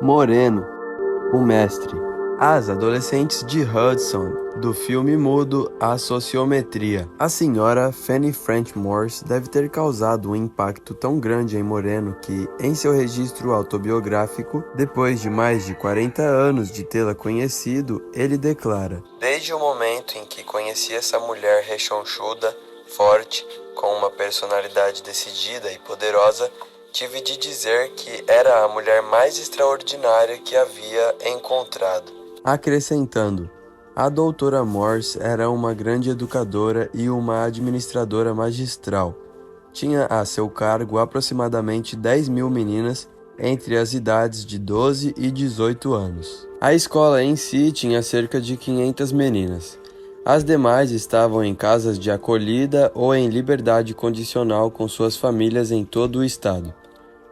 Moreno, o mestre. As adolescentes de Hudson, do filme mudo A Sociometria. A senhora Fanny French Morse deve ter causado um impacto tão grande em Moreno que, em seu registro autobiográfico, depois de mais de 40 anos de tê-la conhecido, ele declara: "Desde o momento em que conheci essa mulher rechonchuda, forte, com uma personalidade decidida e poderosa, tive de dizer que era a mulher mais extraordinária que havia encontrado." Acrescentando: a doutora Morse era uma grande educadora e uma administradora magistral. Tinha a seu cargo aproximadamente 10.000 meninas entre as idades de 12 e 18 anos. A escola em si tinha cerca de 500 meninas. As demais estavam em casas de acolhida ou em liberdade condicional com suas famílias em todo o estado.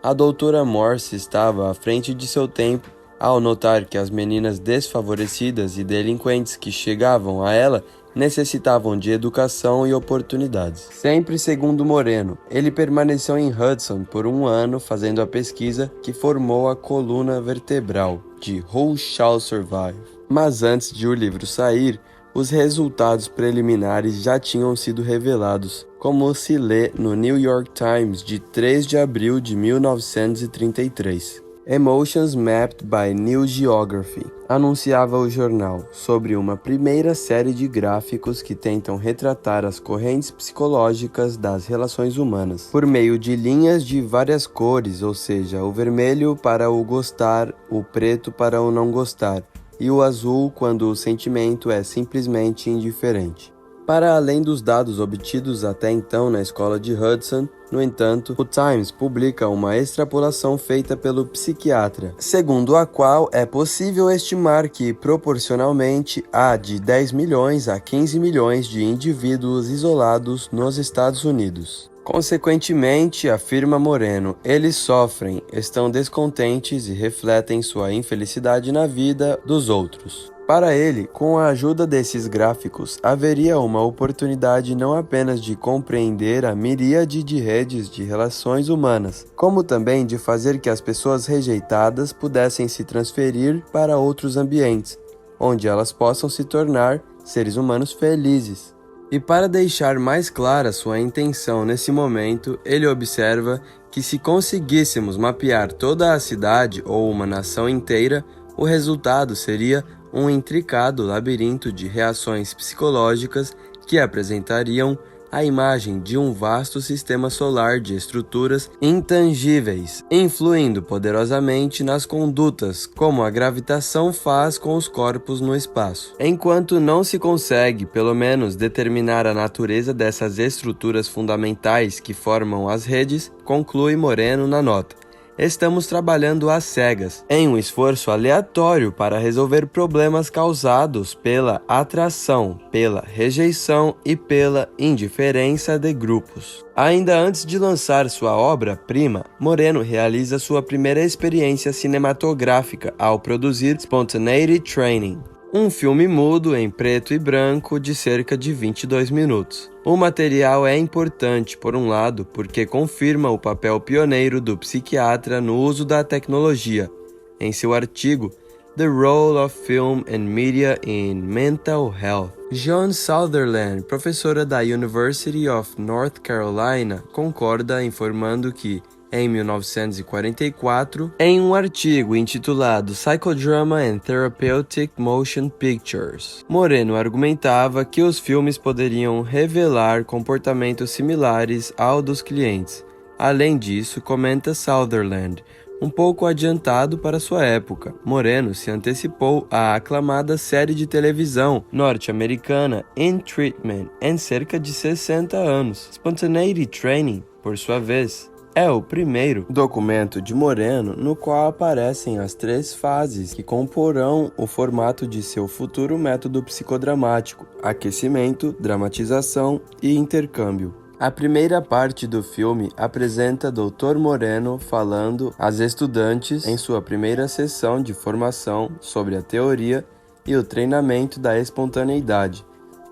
A doutora Morse estava à frente de seu tempo ao notar que as meninas desfavorecidas e delinquentes que chegavam a ela necessitavam de educação e oportunidades. Sempre segundo Moreno, ele permaneceu em Hudson por 1 ano fazendo a pesquisa que formou a coluna vertebral de Who Shall Survive. Mas antes de o livro sair, os resultados preliminares já tinham sido revelados, como se lê no New York Times de 3 de abril de 1933. Emotions Mapped by New Geography, anunciava o jornal, sobre uma primeira série de gráficos que tentam retratar as correntes psicológicas das relações humanas, por meio de linhas de várias cores, ou seja, o vermelho para o gostar, o preto para o não gostar, e o azul quando o sentimento é simplesmente indiferente. Para além dos dados obtidos até então na escola de Hudson, no entanto, o Times publica uma extrapolação feita pelo psiquiatra, segundo a qual é possível estimar que, proporcionalmente, há de 10 milhões a 15 milhões de indivíduos isolados nos Estados Unidos. Consequentemente, afirma Moreno, eles sofrem, estão descontentes e refletem sua infelicidade na vida dos outros. Para ele, com a ajuda desses gráficos, haveria uma oportunidade não apenas de compreender a miríade de redes de relações humanas, como também de fazer que as pessoas rejeitadas pudessem se transferir para outros ambientes, onde elas possam se tornar seres humanos felizes. E para deixar mais clara sua intenção nesse momento, ele observa que se conseguíssemos mapear toda a cidade ou uma nação inteira, o resultado seria um intricado labirinto de reações psicológicas que apresentariam a imagem de um vasto sistema solar de estruturas intangíveis, influindo poderosamente nas condutas, como a gravitação faz com os corpos no espaço. Enquanto não se consegue, pelo menos, determinar a natureza dessas estruturas fundamentais que formam as redes, conclui Moreno na nota. Estamos trabalhando às cegas, em um esforço aleatório para resolver problemas causados pela atração, pela rejeição e pela indiferença de grupos. Ainda antes de lançar sua obra-prima, Moreno realiza sua primeira experiência cinematográfica ao produzir Spontaneity Training, um filme mudo em preto e branco de cerca de 22 minutos. O material é importante, por um lado, porque confirma o papel pioneiro do psiquiatra no uso da tecnologia. Em seu artigo The Role of Film and Media in Mental Health, Joan Sutherland, professora da University of North Carolina, concorda informando que, em 1944, em um artigo intitulado Psychodrama and Therapeutic Motion Pictures, Moreno argumentava que os filmes poderiam revelar comportamentos similares ao dos clientes. Além disso, comenta Sutherland, um pouco adiantado para sua época, Moreno se antecipou à aclamada série de televisão norte-americana In Treatment em cerca de 60 anos. Spontaneity Training, por sua vez, é o primeiro documento de Moreno no qual aparecem as 3 fases que comporão o formato de seu futuro método psicodramático: aquecimento, dramatização e intercâmbio. A primeira parte do filme apresenta Dr. Moreno falando às estudantes em sua primeira sessão de formação sobre a teoria e o treinamento da espontaneidade,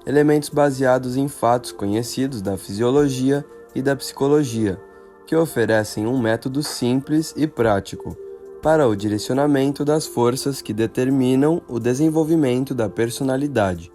elementos baseados em fatos conhecidos da fisiologia e da psicologia, que oferecem um método simples e prático, para o direcionamento das forças que determinam o desenvolvimento da personalidade.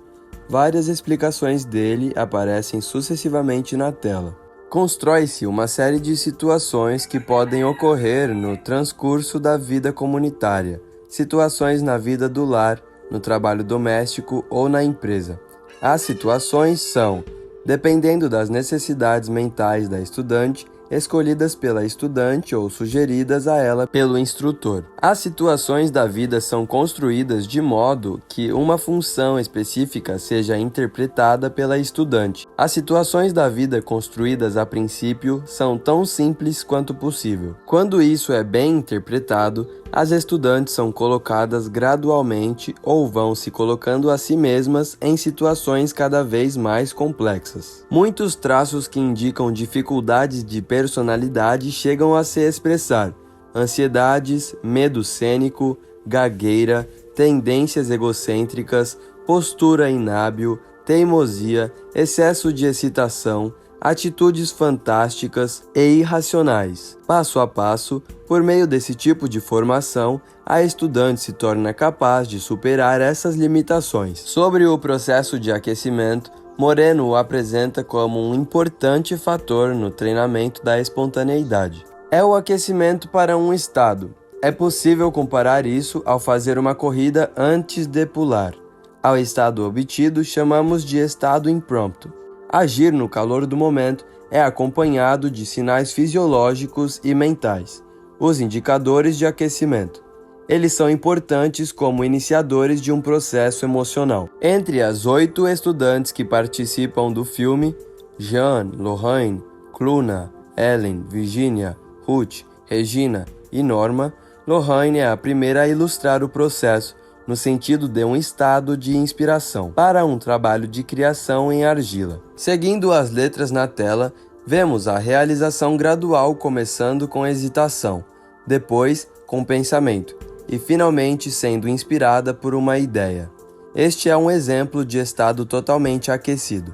Várias explicações dele aparecem sucessivamente na tela. Constrói-se uma série de situações que podem ocorrer no transcurso da vida comunitária, situações na vida do lar, no trabalho doméstico ou na empresa. As situações são, dependendo das necessidades mentais da estudante, escolhidas pela estudante ou sugeridas a ela pelo instrutor. As situações da vida são construídas de modo que uma função específica seja interpretada pela estudante. As situações da vida construídas a princípio são tão simples quanto possível. Quando isso é bem interpretado, as estudantes são colocadas gradualmente ou vão se colocando a si mesmas em situações cada vez mais complexas. Muitos traços que indicam dificuldades de personalidade chegam a se expressar: ansiedades, medo cênico, gagueira, tendências egocêntricas, postura inábil, teimosia, excesso de excitação, atitudes fantásticas e irracionais. Passo a passo, por meio desse tipo de formação, a estudante se torna capaz de superar essas limitações. Sobre o processo de aquecimento, Moreno o apresenta como um importante fator no treinamento da espontaneidade. É o aquecimento para um estado. É possível comparar isso ao fazer uma corrida antes de pular. Ao estado obtido, chamamos de estado impromptu. Agir no calor do momento é acompanhado de sinais fisiológicos e mentais, os indicadores de aquecimento. Eles são importantes como iniciadores de um processo emocional. Entre as 8 estudantes que participam do filme, Jean, Lorraine, Cluna, Ellen, Virginia, Ruth, Regina e Norma, Lorraine é a primeira a ilustrar o processo, no sentido de um estado de inspiração, para um trabalho de criação em argila. Seguindo as letras na tela, vemos a realização gradual começando com hesitação, depois com pensamento, e finalmente sendo inspirada por uma ideia. Este é um exemplo de estado totalmente aquecido.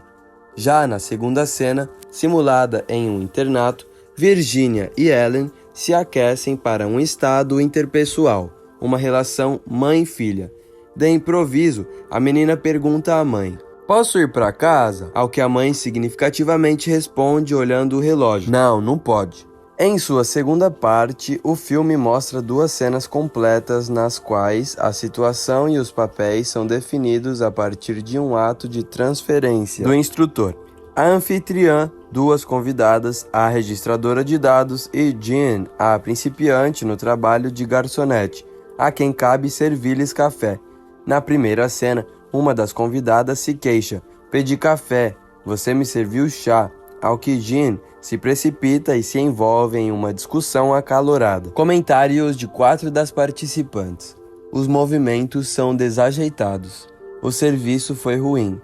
Já na segunda cena, simulada em um internato, Virginia e Ellen se aquecem para um estado interpessoal, uma relação mãe-filha. De improviso, a menina pergunta à mãe: "Posso ir para casa?" Ao que a mãe significativamente responde olhando o relógio: Não pode." Em sua segunda parte, o filme mostra 2 cenas completas nas quais a situação e os papéis são definidos a partir de um ato de transferência do instrutor. A anfitriã, 2 convidadas, a registradora de dados e Jean, a principiante no trabalho de garçonete, a quem cabe servir-lhes café. Na primeira cena, uma das convidadas se queixa: "Pedi café, você me serviu chá", ao que Jean se precipita e se envolve em uma discussão acalorada. Comentários de 4 das participantes. Os movimentos são desajeitados. O serviço foi ruim.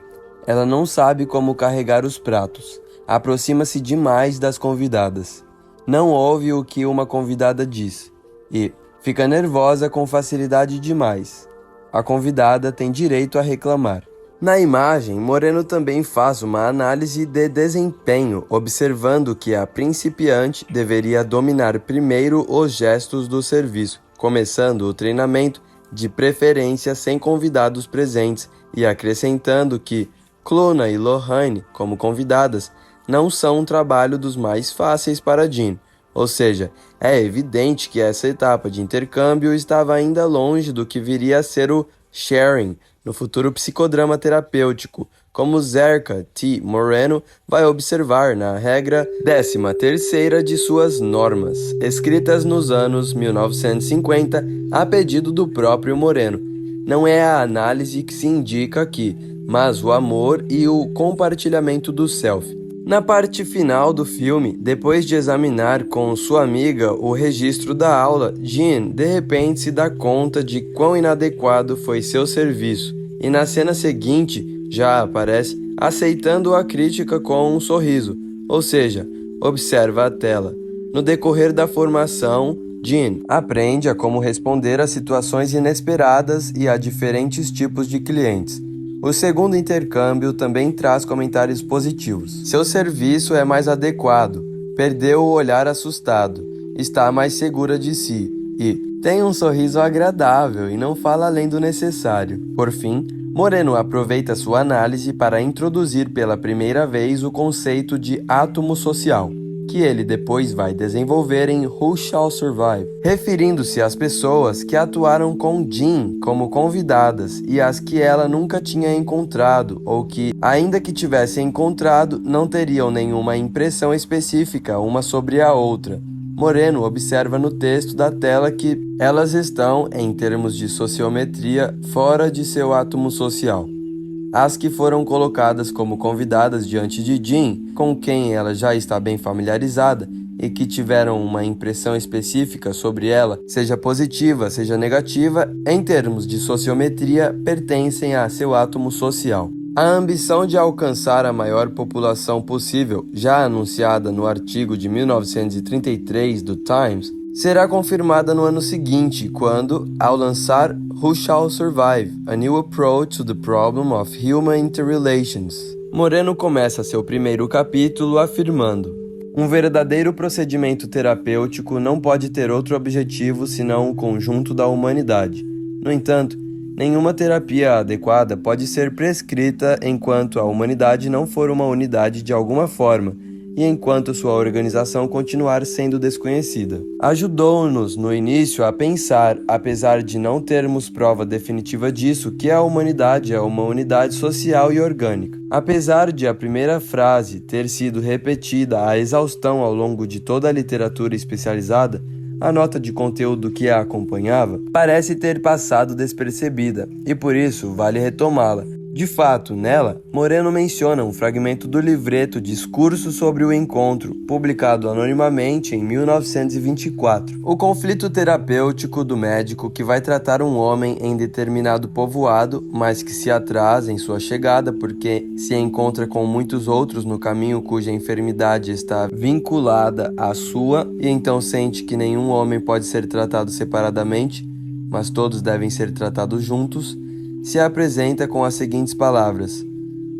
Ela não sabe como carregar os pratos. Aproxima-se demais das convidadas. Não ouve o que uma convidada diz. E fica nervosa com facilidade demais. A convidada tem direito a reclamar. Na imagem, Moreno também faz uma análise de desempenho, observando que a principiante deveria dominar primeiro os gestos do serviço, começando o treinamento de preferência sem convidados presentes e acrescentando que Cluna e Lorraine, como convidadas, não são um trabalho dos mais fáceis para Jean. Ou seja, é evidente que essa etapa de intercâmbio estava ainda longe do que viria a ser o sharing no futuro psicodrama terapêutico, como Zerka T. Moreno vai observar na regra 13ª de suas normas, escritas nos anos 1950 a pedido do próprio Moreno. Não é a análise que se indica aqui, mas o amor e o compartilhamento do self. Na parte final do filme, depois de examinar com sua amiga o registro da aula, Jean de repente se dá conta de quão inadequado foi seu serviço, e na cena seguinte já aparece aceitando a crítica com um sorriso, ou seja, observa a tela. No decorrer da formação, Jean aprende a como responder a situações inesperadas e a diferentes tipos de clientes. O segundo intercâmbio também traz comentários positivos. Seu serviço é mais adequado, perdeu o olhar assustado, está mais segura de si e Tem um sorriso agradável e não fala além do necessário. Por fim, Moreno aproveita sua análise para introduzir pela primeira vez o conceito de átomo social, que ele depois vai desenvolver em Who Shall Survive, referindo-se às pessoas que atuaram com Jean como convidadas e as que ela nunca tinha encontrado ou que, ainda que tivesse encontrado, não teriam nenhuma impressão específica uma sobre a outra. Moreno observa no texto da tela que elas estão, em termos de sociometria, fora de seu átomo social. As que foram colocadas como convidadas diante de Jean, com quem ela já está bem familiarizada, e que tiveram uma impressão específica sobre ela, seja positiva, seja negativa, em termos de sociometria, pertencem a seu átomo social. A ambição de alcançar a maior população possível, já anunciada no artigo de 1933 do Times, será confirmada no ano seguinte, quando, ao lançar Who Shall Survive? A New Approach to the Problem of Human Interrelations, Moreno começa seu primeiro capítulo afirmando: um verdadeiro procedimento terapêutico não pode ter outro objetivo senão o conjunto da humanidade. No entanto, nenhuma terapia adequada pode ser prescrita enquanto a humanidade não for uma unidade de alguma forma e enquanto sua organização continuar sendo desconhecida. Ajudou-nos no início a pensar, apesar de não termos prova definitiva disso, que a humanidade é uma unidade social e orgânica. Apesar de a primeira frase ter sido repetida à exaustão ao longo de toda a literatura especializada, a nota de conteúdo que a acompanhava parece ter passado despercebida, e por isso vale retomá-la. De fato, nela, Moreno menciona um fragmento do livreto Discurso sobre o Encontro, publicado anonimamente em 1924. O conflito terapêutico do médico que vai tratar um homem em determinado povoado, mas que se atrasa em sua chegada porque se encontra com muitos outros no caminho cuja enfermidade está vinculada à sua, e então sente que nenhum homem pode ser tratado separadamente, mas todos devem ser tratados juntos, se apresenta com as seguintes palavras: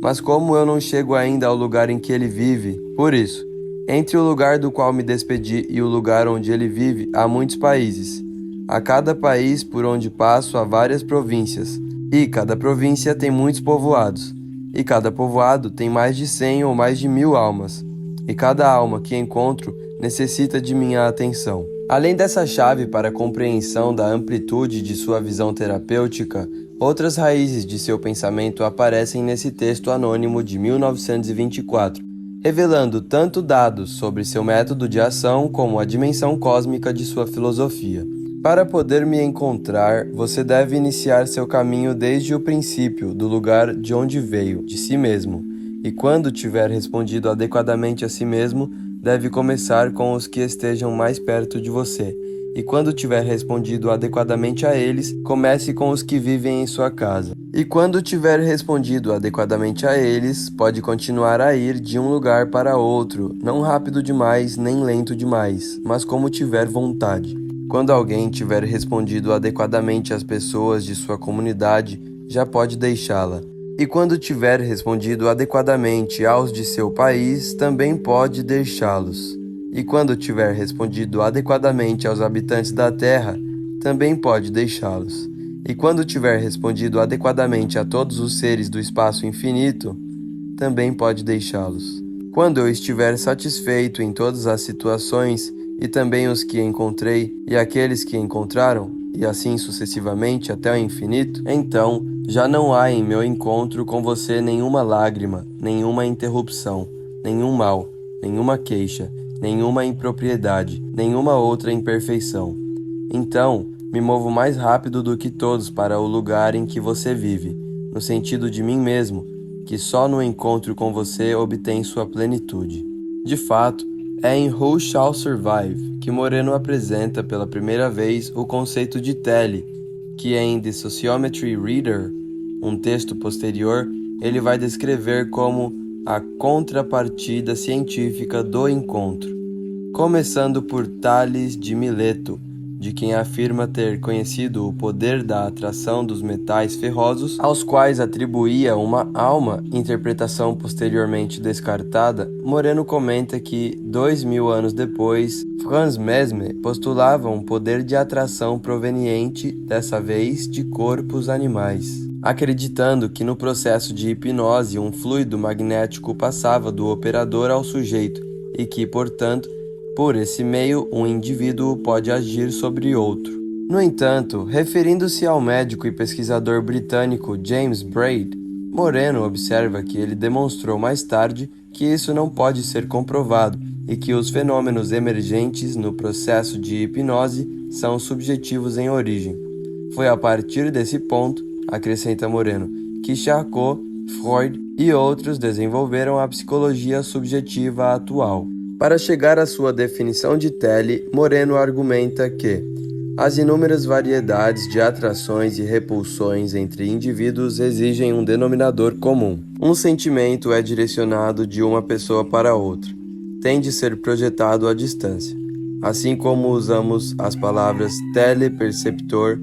mas como eu não chego ainda ao lugar em que ele vive, por isso, entre o lugar do qual me despedi e o lugar onde ele vive, há muitos países. A cada país por onde passo há várias províncias, e cada província tem muitos povoados, e cada povoado tem mais de 100 ou mais de 1000 almas, e cada alma que encontro necessita de minha atenção. Além dessa chave para a compreensão da amplitude de sua visão terapêutica, outras raízes de seu pensamento aparecem nesse texto anônimo de 1924, revelando tanto dados sobre seu método de ação como a dimensão cósmica de sua filosofia. Para poder me encontrar, você deve iniciar seu caminho desde o princípio, do lugar de onde veio, de si mesmo, e quando tiver respondido adequadamente a si mesmo, deve começar com os que estejam mais perto de você, e quando tiver respondido adequadamente a eles, comece com os que vivem em sua casa. E quando tiver respondido adequadamente a eles, pode continuar a ir de um lugar para outro, não rápido demais nem lento demais, mas como tiver vontade. Quando alguém tiver respondido adequadamente às pessoas de sua comunidade, já pode deixá-la. E quando tiver respondido adequadamente aos de seu país, também pode deixá-los. E quando tiver respondido adequadamente aos habitantes da terra, também pode deixá-los. E quando tiver respondido adequadamente a todos os seres do espaço infinito, também pode deixá-los. Quando eu estiver satisfeito em todas as situações, e também os que encontrei, e aqueles que encontraram, e assim sucessivamente até o infinito, então já não há em meu encontro com você nenhuma lágrima, nenhuma interrupção, nenhum mal, nenhuma queixa, nenhuma impropriedade, nenhuma outra imperfeição. Então, me movo mais rápido do que todos para o lugar em que você vive, no sentido de mim mesmo, que só no encontro com você obtém sua plenitude. De fato, é em Who Shall Survive que Moreno apresenta pela primeira vez o conceito de tele, que em The Sociometry Reader, um texto posterior, ele vai descrever como a contrapartida científica do encontro. Começando por Tales de Mileto, de quem afirma ter conhecido o poder da atração dos metais ferrosos, aos quais atribuía uma alma, interpretação posteriormente descartada, Moreno comenta que, 2000 anos depois, Franz Mesmer postulava um poder de atração proveniente, dessa vez, de corpos animais, acreditando que no processo de hipnose um fluido magnético passava do operador ao sujeito e que, portanto, por esse meio, um indivíduo pode agir sobre outro. No entanto, referindo-se ao médico e pesquisador britânico James Braid, Moreno observa que ele demonstrou mais tarde que isso não pode ser comprovado e que os fenômenos emergentes no processo de hipnose são subjetivos em origem. Foi a partir desse ponto, acrescenta Moreno, que Charcot, Freud e outros desenvolveram a psicologia subjetiva atual. Para chegar à sua definição de tele, Moreno argumenta que as inúmeras variedades de atrações e repulsões entre indivíduos exigem um denominador comum. Um sentimento é direcionado de uma pessoa para outra, tem de ser projetado à distância, assim como usamos as palavras teleperceptor,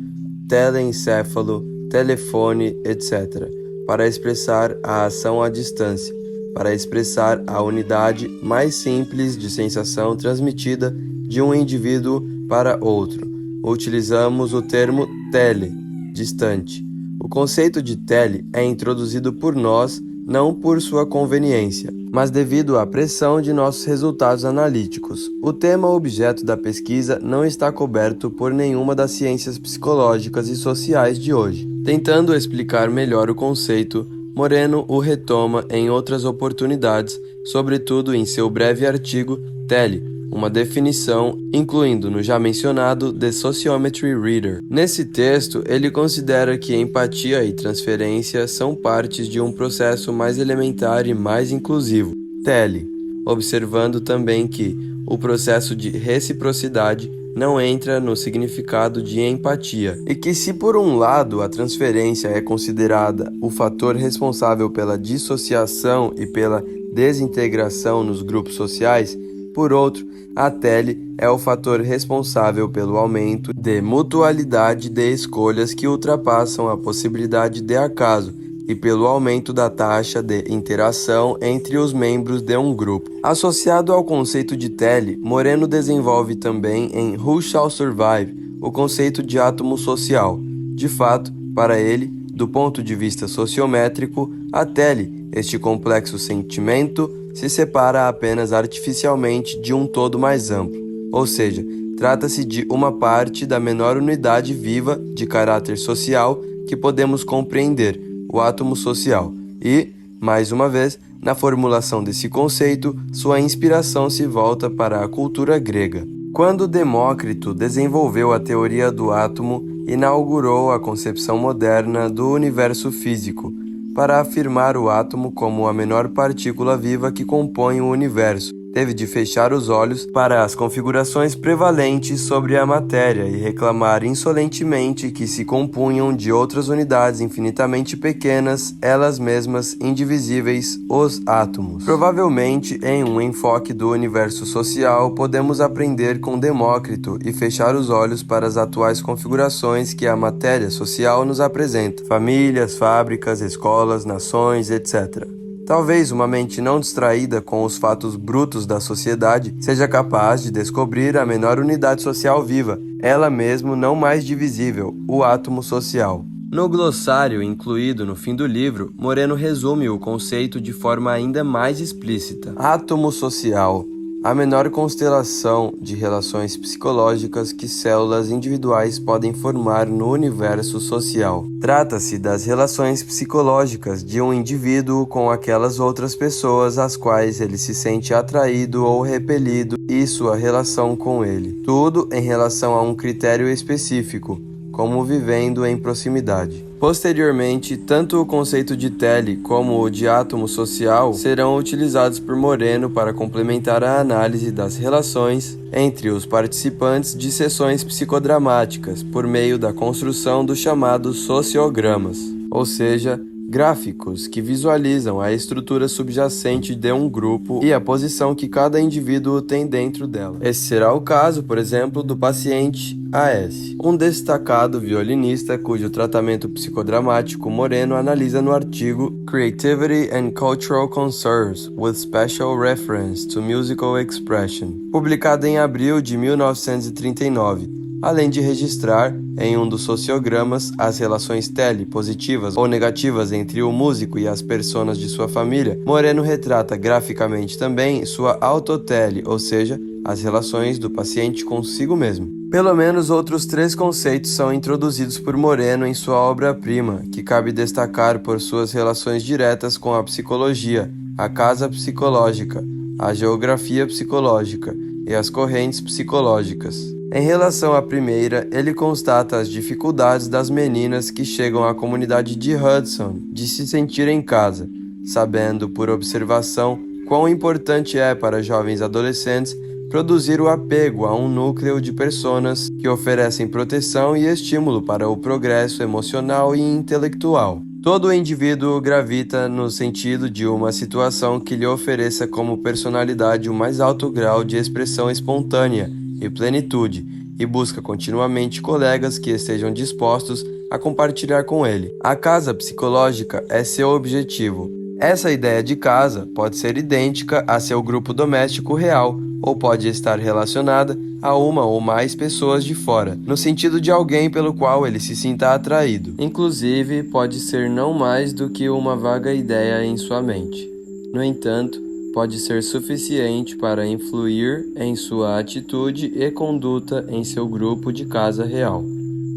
teleencéfalo, telefone, etc., para expressar a ação à distância, para expressar a unidade mais simples de sensação transmitida de um indivíduo para outro. Utilizamos o termo tele, distante. O conceito de tele é introduzido por nós não por sua conveniência, mas devido à pressão de nossos resultados analíticos. O tema objeto da pesquisa não está coberto por nenhuma das ciências psicológicas e sociais de hoje. Tentando explicar melhor o conceito, Moreno o retoma em outras oportunidades, sobretudo em seu breve artigo Tele, uma definição, incluindo no já mencionado The Sociometry Reader. Nesse texto, ele considera que empatia e transferência são partes de um processo mais elementar e mais inclusivo, Tele, observando também que o processo de reciprocidade não entra no significado de empatia, e que se por um lado a transferência é considerada o fator responsável pela dissociação e pela desintegração nos grupos sociais, por outro, a tele é o fator responsável pelo aumento de mutualidade de escolhas que ultrapassam a possibilidade de acaso e pelo aumento da taxa de interação entre os membros de um grupo. Associado ao conceito de tele, Moreno desenvolve também em Who Shall Survive o conceito de átomo social. De fato, para ele, do ponto de vista sociométrico, a tele, este complexo sentimento, se separa apenas artificialmente de um todo mais amplo, ou seja, trata-se de uma parte da menor unidade viva de caráter social que podemos compreender, o átomo social, e, mais uma vez, na formulação desse conceito, sua inspiração se volta para a cultura grega. Quando Demócrito desenvolveu a teoria do átomo, inaugurou a concepção moderna do universo físico, para afirmar o átomo como a menor partícula viva que compõe o universo. Teve de fechar os olhos para as configurações prevalentes sobre a matéria e reclamar insolentemente que se compunham de outras unidades infinitamente pequenas, elas mesmas indivisíveis, os átomos. Provavelmente, em um enfoque do universo social, podemos aprender com Demócrito e fechar os olhos para as atuais configurações que a matéria social nos apresenta: famílias, fábricas, escolas, nações, etc. Talvez uma mente não distraída com os fatos brutos da sociedade seja capaz de descobrir a menor unidade social viva, ela mesmo não mais divisível, o átomo social. No glossário incluído no fim do livro, Moreno resume o conceito de forma ainda mais explícita. Átomo social, a menor constelação de relações psicológicas que células individuais podem formar no universo social. Trata-se das relações psicológicas de um indivíduo com aquelas outras pessoas às quais ele se sente atraído ou repelido e sua relação com ele. Tudo em relação a um critério específico, como vivendo em proximidade. Posteriormente, tanto o conceito de tele como o de átomo social serão utilizados por Moreno para complementar a análise das relações entre os participantes de sessões psicodramáticas por meio da construção dos chamados sociogramas, ou seja, gráficos que visualizam a estrutura subjacente de um grupo e a posição que cada indivíduo tem dentro dela. Esse será o caso, por exemplo, do paciente AS, um destacado violinista cujo tratamento psicodramático Moreno analisa no artigo Creativity and Cultural Concerns with Special Reference to Musical Expression, publicado em abril de 1939. Além de registrar, em um dos sociogramas, as relações positivas ou negativas entre o músico e as personas de sua família, Moreno retrata graficamente também sua autotele, ou seja, as relações do paciente consigo mesmo. Pelo menos outros 3 conceitos são introduzidos por Moreno em sua obra-prima, que cabe destacar por suas relações diretas com a psicologia, a casa psicológica, a geografia psicológica e as correntes psicológicas. Em relação à primeira, ele constata as dificuldades das meninas que chegam à comunidade de Hudson de se sentir em casa, sabendo por observação quão importante é para jovens adolescentes produzir o apego a um núcleo de pessoas que oferecem proteção e estímulo para o progresso emocional e intelectual. Todo indivíduo gravita no sentido de uma situação que lhe ofereça como personalidade o mais alto grau de expressão espontânea e plenitude, e busca continuamente colegas que estejam dispostos a compartilhar com ele. A casa psicológica é seu objetivo. Essa ideia de casa pode ser idêntica a seu grupo doméstico real, ou pode estar relacionada a uma ou mais pessoas de fora, no sentido de alguém pelo qual ele se sinta atraído. Inclusive, pode ser não mais do que uma vaga ideia em sua mente. No entanto, pode ser suficiente para influir em sua atitude e conduta em seu grupo de casa real.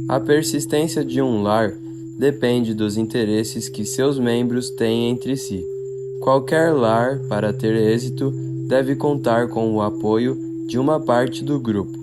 A persistência de um lar depende dos interesses que seus membros têm entre si. Qualquer lar, para ter êxito, deve contar com o apoio de uma parte do grupo.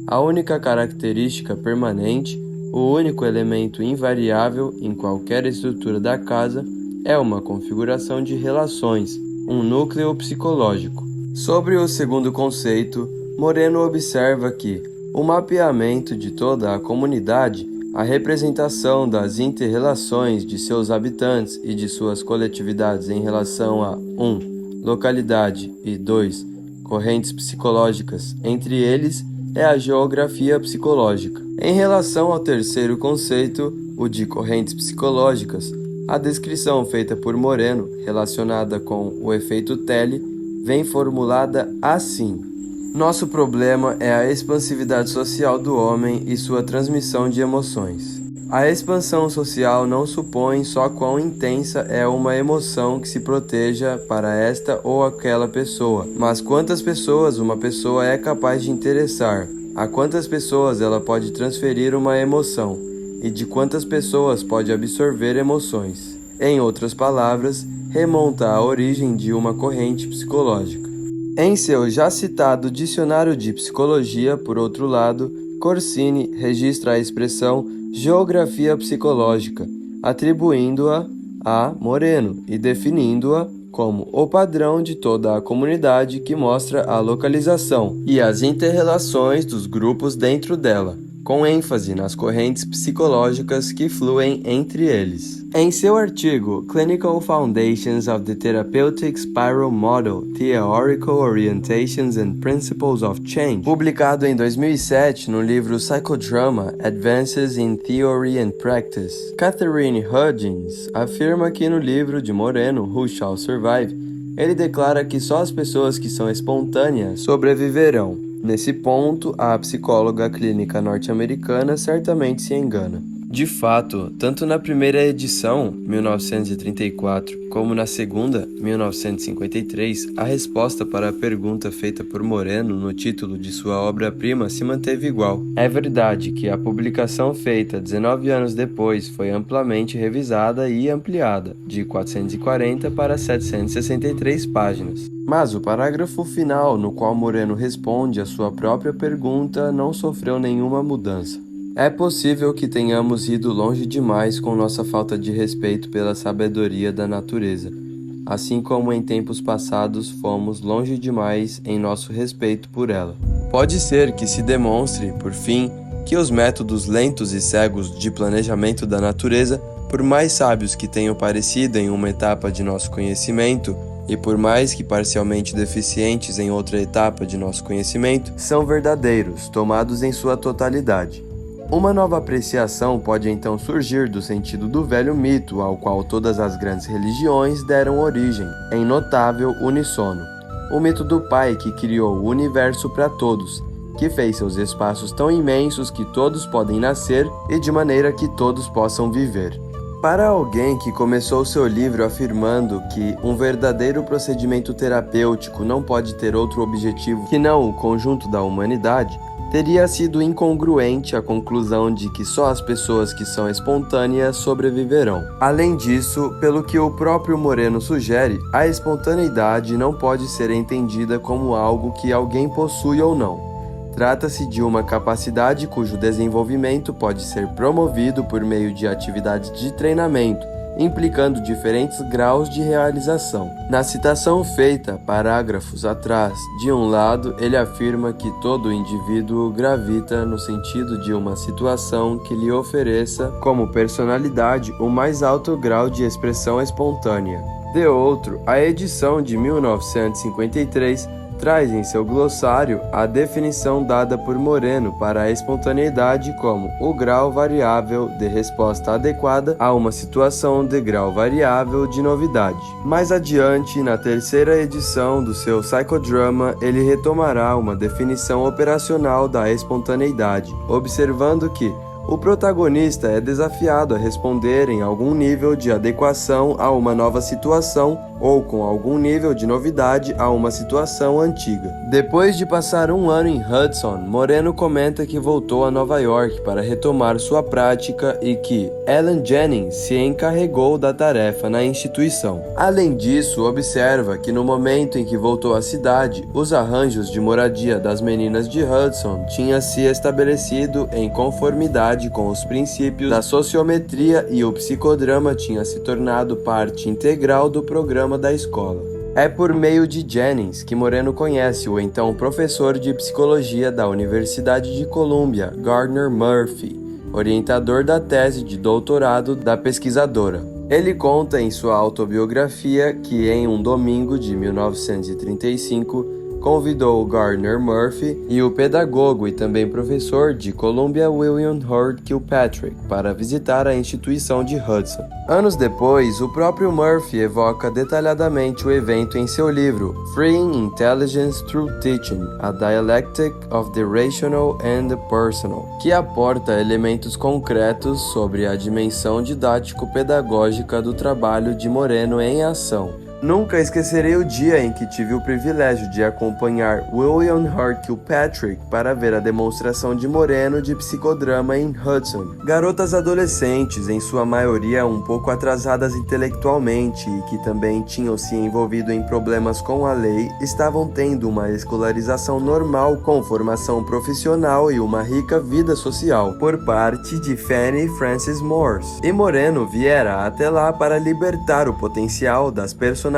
A única característica permanente, o único elemento invariável em qualquer estrutura da casa, é uma configuração de relações, um núcleo psicológico. Sobre o segundo conceito, Moreno observa que o mapeamento de toda a comunidade, a representação das inter-relações de seus habitantes e de suas coletividades em relação a 1. Localidade e 2. Correntes psicológicas entre eles é a geografia psicológica. Em relação ao terceiro conceito, o de correntes psicológicas, a descrição feita por Moreno, relacionada com o efeito tele, vem formulada assim: nosso problema é a expansividade social do homem e sua transmissão de emoções. A expansão social não supõe só quão intensa é uma emoção que se proteja para esta ou aquela pessoa, mas quantas pessoas uma pessoa é capaz de interessar, a quantas pessoas ela pode transferir uma emoção, e de quantas pessoas pode absorver emoções. Em outras palavras, remonta à origem de uma corrente psicológica. Em seu já citado Dicionário de Psicologia, por outro lado, Corsini registra a expressão geografia psicológica, atribuindo-a a Moreno e definindo-a como o padrão de toda a comunidade que mostra a localização e as inter-relações dos grupos dentro dela, com ênfase nas correntes psicológicas que fluem entre eles. Em seu artigo Clinical Foundations of the Therapeutic Spiral Model, Theoretical Orientations and Principles of Change, publicado em 2007 no livro Psychodrama, Advances in Theory and Practice, Catherine Hudgens afirma que no livro de Moreno, Who Shall Survive, ele declara que só as pessoas que são espontâneas sobreviverão. Nesse ponto, a psicóloga clínica norte-americana certamente se engana. De fato, tanto na primeira edição, 1934, como na segunda, 1953, a resposta para a pergunta feita por Moreno no título de sua obra-prima se manteve igual. É verdade que a publicação feita 19 anos depois foi amplamente revisada e ampliada, de 440 para 763 páginas. Mas o parágrafo final, no qual Moreno responde a sua própria pergunta, não sofreu nenhuma mudança. É possível que tenhamos ido longe demais com nossa falta de respeito pela sabedoria da natureza, assim como em tempos passados fomos longe demais em nosso respeito por ela. Pode ser que se demonstre, por fim, que os métodos lentos e cegos de planejamento da natureza por mais sábios que tenham parecido em uma etapa de nosso conhecimento, e por mais que parcialmente deficientes em outra etapa de nosso conhecimento, são verdadeiros, tomados em sua totalidade. Uma nova apreciação pode então surgir do sentido do velho mito ao qual todas as grandes religiões deram origem, em notável unissono. O mito do Pai que criou o universo para todos, que fez seus espaços tão imensos que todos podem nascer e de maneira que todos possam viver. Para alguém que começou seu livro afirmando que um verdadeiro procedimento terapêutico não pode ter outro objetivo que não o conjunto da humanidade, teria sido incongruente a conclusão de que só as pessoas que são espontâneas sobreviverão. Além disso, pelo que o próprio Moreno sugere, a espontaneidade não pode ser entendida como algo que alguém possui ou não. Trata-se de uma capacidade cujo desenvolvimento pode ser promovido por meio de atividades de treinamento, implicando diferentes graus de realização. Na citação feita parágrafos atrás, de um lado, ele afirma que todo indivíduo gravita no sentido de uma situação que lhe ofereça, como personalidade, o mais alto grau de expressão espontânea. De outro, a edição de 1953 traz em seu glossário a definição dada por Moreno para a espontaneidade como o grau variável de resposta adequada a uma situação de grau variável de novidade. Mais adiante, na terceira edição do seu Psychodrama, ele retomará uma definição operacional da espontaneidade, observando que o protagonista é desafiado a responder em algum nível de adequação a uma nova situação ou com algum nível de novidade a uma situação antiga. Depois de passar um ano em Hudson, Moreno comenta que voltou a Nova York para retomar sua prática e que Ellen Jennings se encarregou da tarefa na instituição. Além disso, observa que no momento em que voltou à cidade, os arranjos de moradia das meninas de Hudson tinham se estabelecido em conformidade com os princípios da sociometria e o psicodrama tinha se tornado parte integral do programa da escola. É por meio de Jennings que Moreno conhece o então professor de psicologia da Universidade de Columbia, Gardner Murphy, orientador da tese de doutorado da pesquisadora. Ele conta em sua autobiografia que em um domingo de 1935 convidou Gardner Murphy e o pedagogo e também professor de Columbia William Howard Kilpatrick para visitar a instituição de Hudson. Anos depois, o próprio Murphy evoca detalhadamente o evento em seu livro Freeing Intelligence Through Teaching: A Dialectic of the Rational and the Personal, que aporta elementos concretos sobre a dimensão didático-pedagógica do trabalho de Moreno em ação. Nunca esquecerei o dia em que tive o privilégio de acompanhar William Howard Kilpatrick para ver a demonstração de Moreno de psicodrama em Hudson. Garotas adolescentes, em sua maioria um pouco atrasadas intelectualmente e que também tinham se envolvido em problemas com a lei, estavam tendo uma escolarização normal com formação profissional e uma rica vida social, por parte de Fanny Frances Morse. E Moreno viera até lá para libertar o potencial das personalidades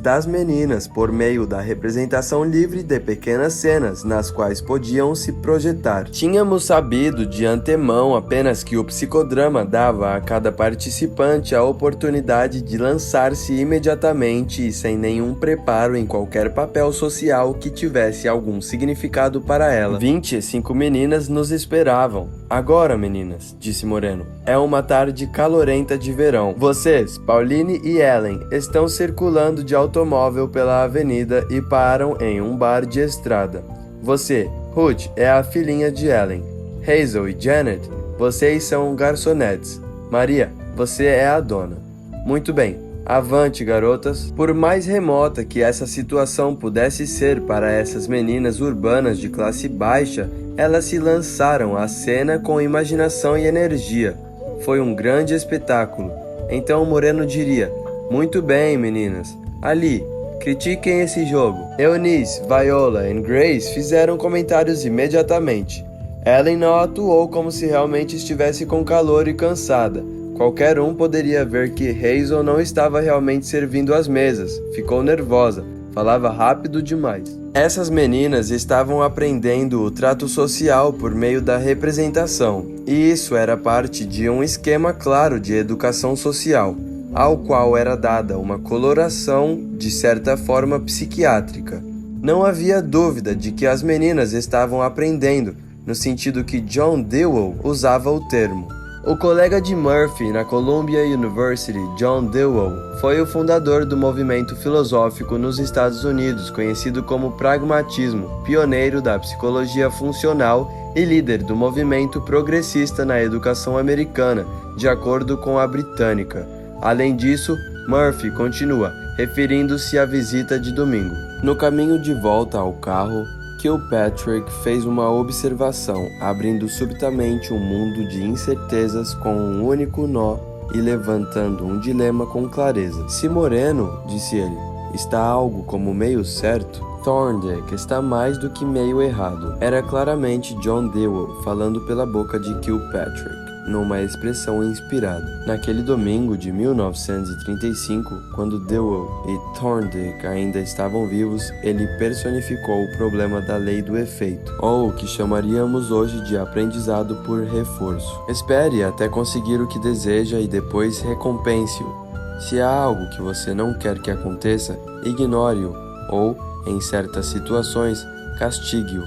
das meninas por meio da representação livre de pequenas cenas nas quais podiam se projetar. Tínhamos sabido de antemão apenas que o psicodrama dava a cada participante a oportunidade de lançar-se imediatamente e sem nenhum preparo em qualquer papel social que tivesse algum significado para ela. 25 meninas nos esperavam. Agora, meninas, disse Moreno, é uma tarde calorenta de verão. Vocês, Pauline e Ellen, estão circulando de automóvel pela avenida e param em um bar de estrada. Você, Ruth, é a filhinha de Ellen. Hazel e Janet, vocês são garçonetes. Maria, você é a dona. Muito bem, avante, garotas. Por mais remota que essa situação pudesse ser para essas meninas urbanas de classe baixa, elas se lançaram à cena com imaginação e energia. Foi um grande espetáculo. Então Moreno diria: muito bem, meninas. Ali, critiquem esse jogo. Eunice, Viola e Grace fizeram comentários imediatamente. Ellen não atuou como se realmente estivesse com calor e cansada. Qualquer um poderia ver que Hazel não estava realmente servindo as mesas. Ficou nervosa. Falava rápido demais. Essas meninas estavam aprendendo o trato social por meio da representação, e isso era parte de um esquema claro de educação social, ao qual era dada uma coloração de certa forma psiquiátrica. Não havia dúvida de que as meninas estavam aprendendo, no sentido que John Dewey usava o termo. O colega de Murphy na Columbia University, John Dewey, foi o fundador do movimento filosófico nos Estados Unidos, conhecido como pragmatismo, pioneiro da psicologia funcional e líder do movimento progressista na educação americana, de acordo com a britânica. Além disso, Murphy continua, referindo-se à visita de domingo. No caminho de volta ao carro, Kilpatrick fez uma observação, abrindo subitamente um mundo de incertezas com um único nó e levantando um dilema com clareza. Se Moreno, disse ele, está algo como meio certo, Thorndike está mais do que meio errado. Era claramente John Dewey falando pela boca de Kilpatrick, numa expressão inspirada. Naquele domingo de 1935, quando Dewey e Thorndike ainda estavam vivos, ele personificou o problema da lei do efeito, ou o que chamaríamos hoje de aprendizado por reforço. Espere até conseguir o que deseja e depois recompense-o. Se há algo que você não quer que aconteça, ignore-o, ou, em certas situações, castigue-o.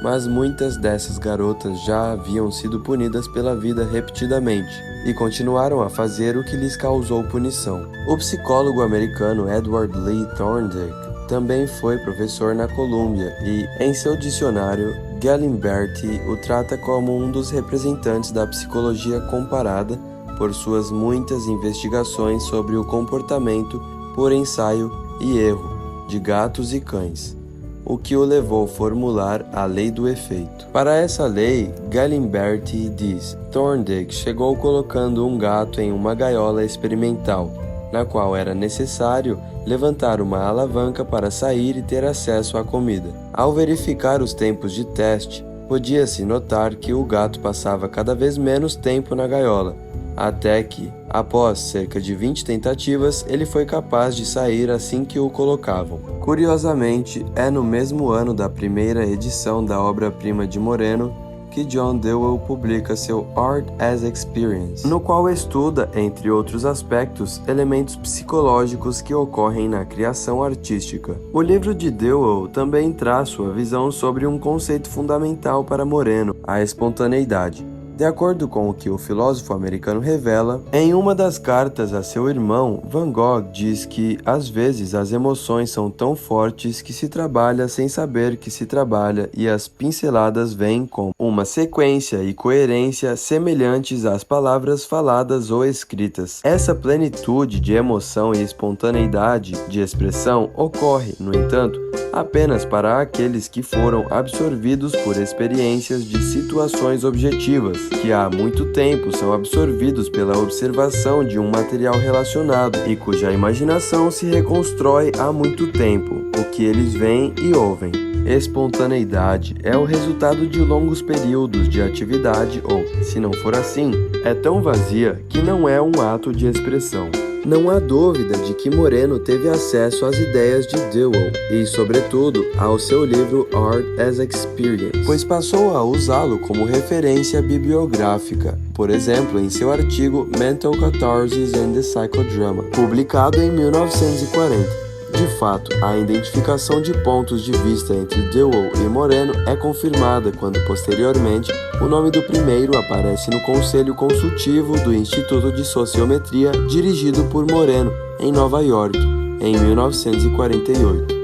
Mas muitas dessas garotas já haviam sido punidas pela vida repetidamente e continuaram a fazer o que lhes causou punição. O psicólogo americano Edward Lee Thorndike também foi professor na Columbia e, em seu dicionário, Galimberti o trata como um dos representantes da psicologia comparada por suas muitas investigações sobre o comportamento por ensaio e erro de gatos e cães, o que o levou a formular a lei do efeito. Para essa lei, Galimberti diz: Thorndike chegou colocando um gato em uma gaiola experimental, na qual era necessário levantar uma alavanca para sair e ter acesso à comida. Ao verificar os tempos de teste, podia-se notar que o gato passava cada vez menos tempo na gaiola, até que, após cerca de 20 tentativas, ele foi capaz de sair assim que o colocavam. Curiosamente, é no mesmo ano da primeira edição da obra-prima de Moreno que John Dewey publica seu Art as Experience, no qual estuda, entre outros aspectos, elementos psicológicos que ocorrem na criação artística. O livro de Dewey também traz sua visão sobre um conceito fundamental para Moreno, a espontaneidade. De acordo com o que o filósofo americano revela, em uma das cartas a seu irmão, Van Gogh diz que, às vezes, as emoções são tão fortes que se trabalha sem saber que se trabalha e as pinceladas vêm com uma sequência e coerência semelhantes às palavras faladas ou escritas. Essa plenitude de emoção e espontaneidade de expressão ocorre, no entanto, apenas para aqueles que foram absorvidos por experiências de situações objetivas, que há muito tempo são absorvidos pela observação de um material relacionado e cuja imaginação se reconstrói há muito tempo, o que eles veem e ouvem. Espontaneidade é o resultado de longos períodos de atividade ou, se não for assim, é tão vazia que não é um ato de expressão. Não há dúvida de que Moreno teve acesso às ideias de Dewey e, sobretudo, ao seu livro Art as Experience, pois passou a usá-lo como referência bibliográfica, por exemplo, em seu artigo Mental Catharsis and the Psychodrama, publicado em 1940. De fato, a identificação de pontos de vista entre Dewey e Moreno é confirmada quando, posteriormente, o nome do primeiro aparece no Conselho Consultivo do Instituto de Sociometria, dirigido por Moreno, em Nova York, em 1948.